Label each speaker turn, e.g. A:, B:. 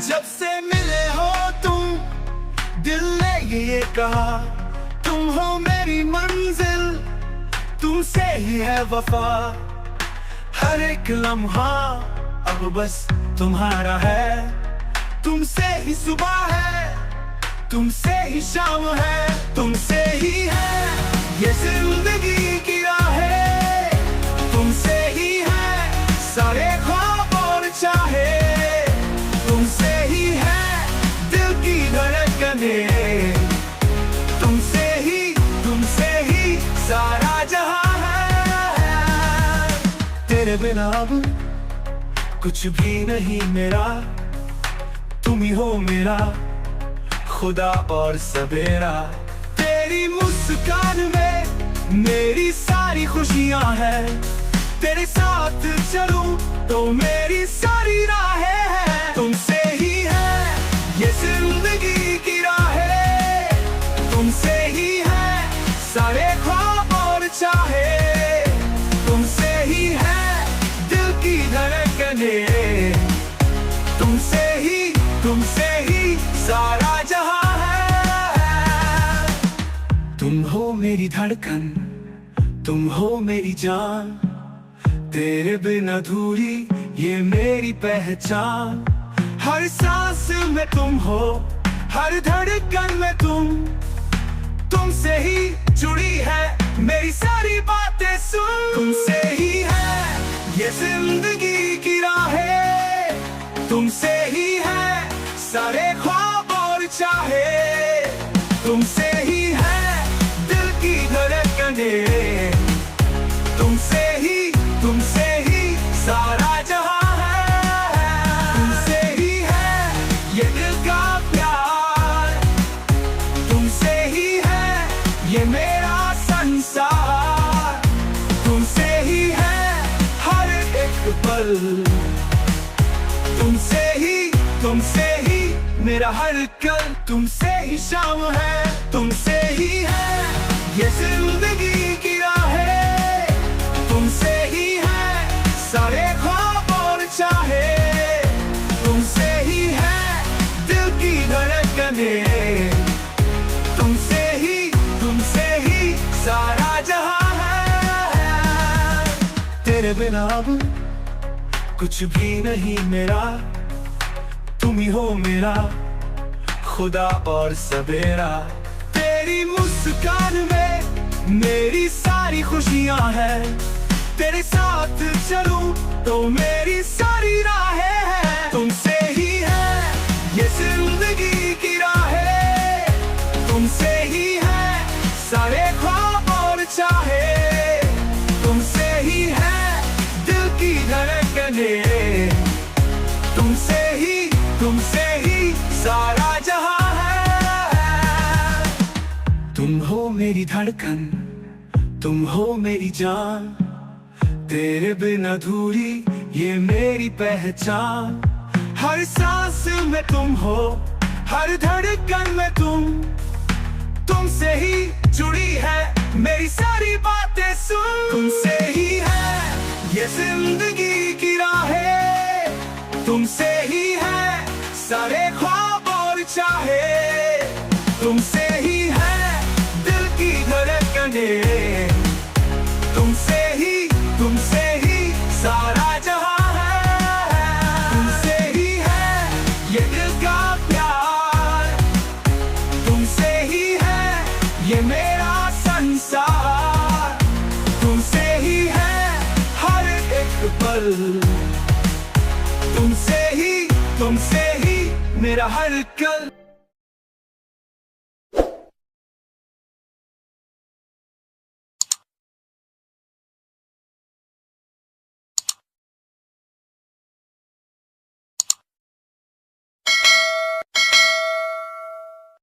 A: जब से मिले हो तुम, दिल ने ये कहा तुम हो मेरी मंजिल, तुमसे ही है वफा। हर एक लम्हा अब बस तुम्हारा है, तुमसे ही सुबह है, तुमसे ही शाम है, तुमसे ही है ये जिंदगी की राहें, तुमसे ही है सारे ख्वाब और चाहे, तुमसे ही है दिल की धड़कनें, तुमसे ही सारा जहां है। तेरे बिना अब कुछ भी नहीं मेरा, तुम ही हो मेरा खुदा और सवेरा। तेरी मुस्कान में मेरी सारी खुशियां हैं, तेरे साथ चलूं तो मेरी सारी राहें हैं। तुमसे ही है ये जिंदगी की राहें, तुमसे ही है सारे ख्वाब और चाहे, तुमसे ही है दिल की धड़कनें, तुमसे ही सारा जहां है। तुम हो मेरी धड़कन, तुम हो मेरी जान, तेरे बिना अधूरी ये मेरी पहचान। हर सांस में तुम हो, हर धड़कन में तुमसे ही जुड़ी है मेरी सारी बातें सुन। तुमसे ही है ये जिंदगी की राहें, तुमसे ही है सारे ख्वाब और चाहे, तुमसे ही है दिल की धड़कनें, तुमसे ही सारा जहां है। तुमसे ही है ये दिल का प्यार, तुमसे ही है ये मेरा संसार, तुमसे ही है हर एक पल, तुमसे ही मेरा हर कल, तुमसे ही शाम है, तुमसे ही है ये जिंदगी की राहें, तुमसे ही है सारे ख्वाब और चाहे, तुमसे ही है दिल की धड़कनें, तुमसे ही सारा जहां है। तेरे बिना अब कुछ भी नहीं मेरा, तुम ही हो मेरा खुदा और सवेरा। तेरी मुस्कान में मेरी सारी खुशियां हैं, तेरे साथ चलूं तो मेरी सारी राहें हैं। तुमसे ही है ये जिंदगी की राहें, तुमसे ही है सारे ख्वाब और चाहे, तुमसे ही है दिल की धड़कनें, तुमसे ही सारा जहां है। तुम हो मेरी धड़कन, तुम हो मेरी जान, तेरे बिना अधूरी ये मेरी पहचान। हर सांस में तुम हो, हर धड़कन में तुमसे ही जुड़ी है मेरी सारी बातें सुन। तुमसे ही है ये जिंदगी की राहें, तुमसे ही है सारे ख्वाब और चाहे, तुमसे ही है दिल की धड़कनें, तुमसे ही सारा जहां है। तुमसे ही है ये दिल का प्यार, तुमसे ही है ये मेरा संसार, तुमसे ही है हर एक पल, तुमसे ही मेरा हर कल।